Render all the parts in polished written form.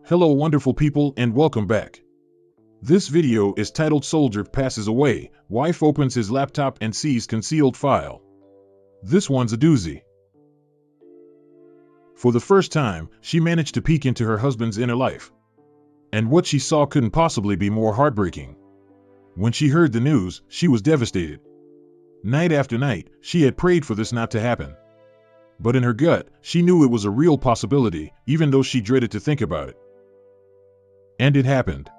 Hello wonderful people and welcome back. This video is titled Soldier Passes Away, Wife Opens His Laptop and Sees Concealed File. This one's a doozy. For the first time, she managed to peek into her husband's inner life. And what she saw couldn't possibly be more heartbreaking. When she heard the news, she was devastated. Night after night, she had prayed for this not to happen. But in her gut, she knew it was a real possibility, even though she dreaded to think about it. And it happened.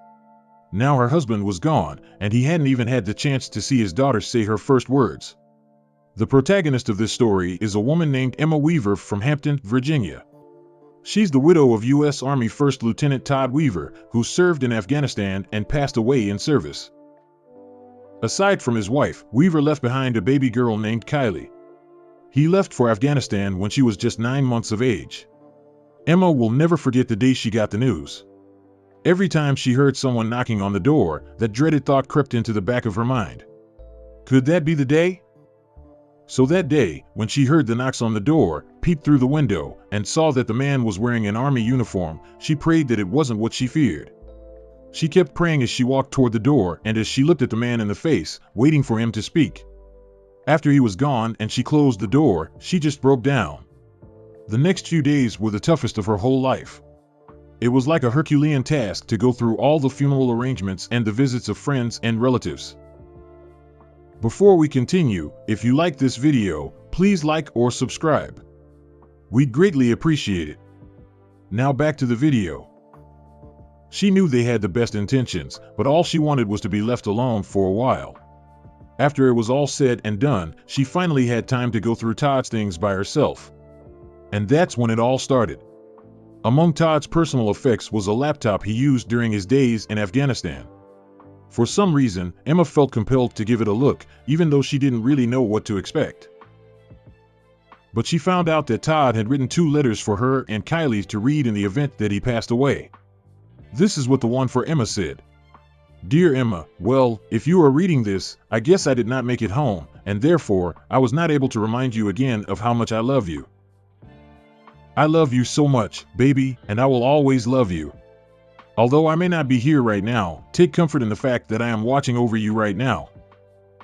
Now her husband was gone, and he hadn't even had the chance to see his daughter say her first words. The protagonist of this story is a woman named Emma Weaver from Hampton, Virginia. She's the widow of U.S. Army First Lieutenant Todd Weaver, who served in Afghanistan and passed away in service. Aside from his wife, Weaver left behind a baby girl named Kylie. He left for Afghanistan when she was just 9 months of age. Emma will never forget the day she got the news. Every time she heard someone knocking on the door, that dreaded thought crept into the back of her mind. Could that be the day? So that day, when she heard the knocks on the door, peeped through the window, and saw that the man was wearing an army uniform, she prayed that it wasn't what she feared. She kept praying as she walked toward the door and as she looked at the man in the face, waiting for him to speak. After he was gone and she closed the door, she just broke down. The next few days were the toughest of her whole life. It was like a Herculean task to go through all the funeral arrangements and the visits of friends and relatives. Before we continue, if you like this video, please like or subscribe. We'd greatly appreciate it. Now back to the video. She knew they had the best intentions, but all she wanted was to be left alone for a while. After it was all said and done, she finally had time to go through Todd's things by herself. And that's when it all started. Among Todd's personal effects was a laptop he used during his days in Afghanistan. For some reason, Emma felt compelled to give it a look, even though she didn't really know what to expect. But she found out that Todd had written 2 letters for her and Kylie to read in the event that he passed away. This is what the one for Emma said. Dear Emma, well, if you are reading this, I guess I did not make it home, and therefore, I was not able to remind you again of how much I love you. I love you so much, baby, and I will always love you. Although I may not be here right now, take comfort in the fact that I am watching over you right now.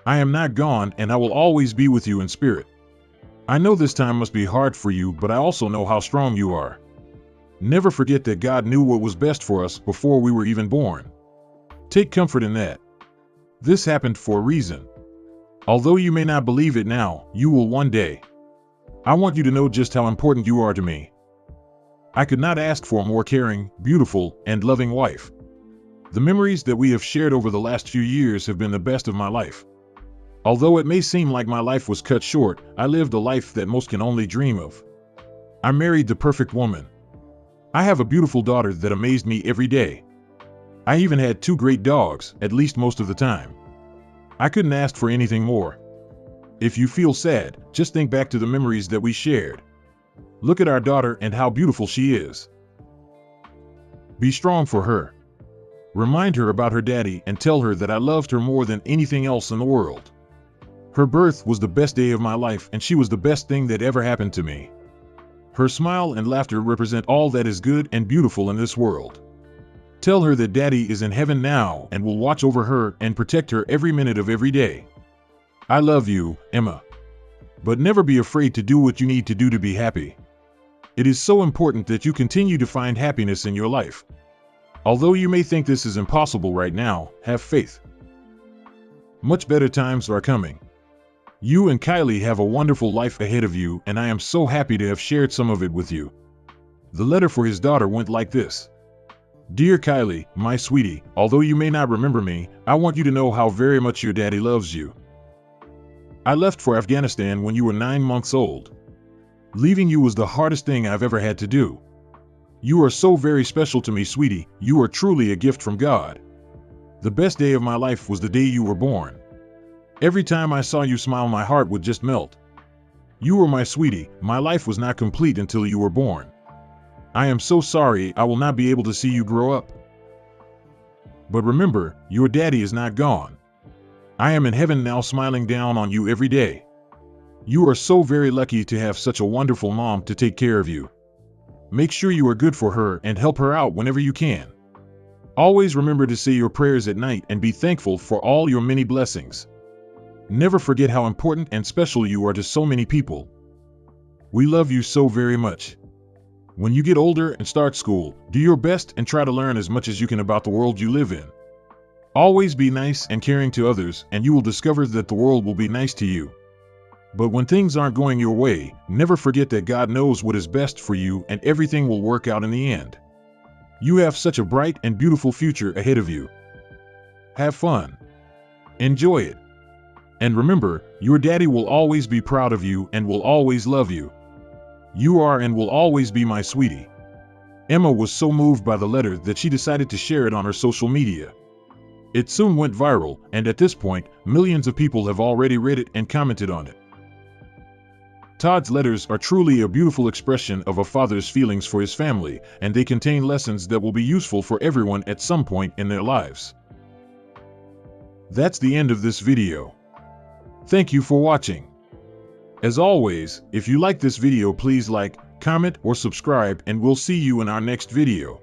I am not gone, and I will always be with you in spirit. I know this time must be hard for you, but I also know how strong you are. Never forget that God knew what was best for us before we were even born. Take comfort in that. This happened for a reason. Although you may not believe it now, you will one day. I want you to know just how important you are to me. I could not ask for a more caring, beautiful, and loving wife. The memories that we have shared over the last few years have been the best of my life. Although it may seem like my life was cut short, I lived a life that most can only dream of. I married the perfect woman. I have a beautiful daughter that amazed me every day. I even had 2 great dogs, at least most of the time. I couldn't ask for anything more. If you feel sad, just think back to the memories that we shared. Look at our daughter and how beautiful she is. Be strong for her. Remind her about her daddy and tell her that I loved her more than anything else in the world. Her birth was the best day of my life and she was the best thing that ever happened to me. Her smile and laughter represent all that is good and beautiful in this world. Tell her that daddy is in heaven now and will watch over her and protect her every minute of every day. I love you, Emma. But never be afraid to do what you need to do to be happy. It is so important that you continue to find happiness in your life. Although you may think this is impossible right now, have faith. Much better times are coming. You and Kylie have a wonderful life ahead of you, and I am so happy to have shared some of it with you. The letter for his daughter went like this. Dear Kylie, my sweetie, although you may not remember me, I want you to know how very much your daddy loves you. I left for Afghanistan when you were 9 months old. Leaving you was the hardest thing I've ever had to do. You are so very special to me, sweetie. You are truly a gift from God. The best day of my life was the day you were born. Every time I saw you smile, my heart would just melt. You were my sweetie. My life was not complete until you were born. I am so sorry I will not be able to see you grow up. But remember, your daddy is not gone. I am in heaven now, smiling down on you every day. You are so very lucky to have such a wonderful mom to take care of you. Make sure you are good for her and help her out whenever you can. Always remember to say your prayers at night and be thankful for all your many blessings. Never forget how important and special you are to so many people. We love you so very much. When you get older and start school, do your best and try to learn as much as you can about the world you live in. Always be nice and caring to others, and you will discover that the world will be nice to you. But when things aren't going your way, never forget that God knows what is best for you and everything will work out in the end. You have such a bright and beautiful future ahead of you. Have fun. Enjoy it. And remember, your daddy will always be proud of you and will always love you. You are and will always be my sweetie. Emma was so moved by the letter that she decided to share it on her social media. It soon went viral, and at this point, millions of people have already read it and commented on it. Todd's letters are truly a beautiful expression of a father's feelings for his family, and they contain lessons that will be useful for everyone at some point in their lives. That's the end of this video. Thank you for watching. As always, if you like this video, please like, comment, or subscribe, and we'll see you in our next video.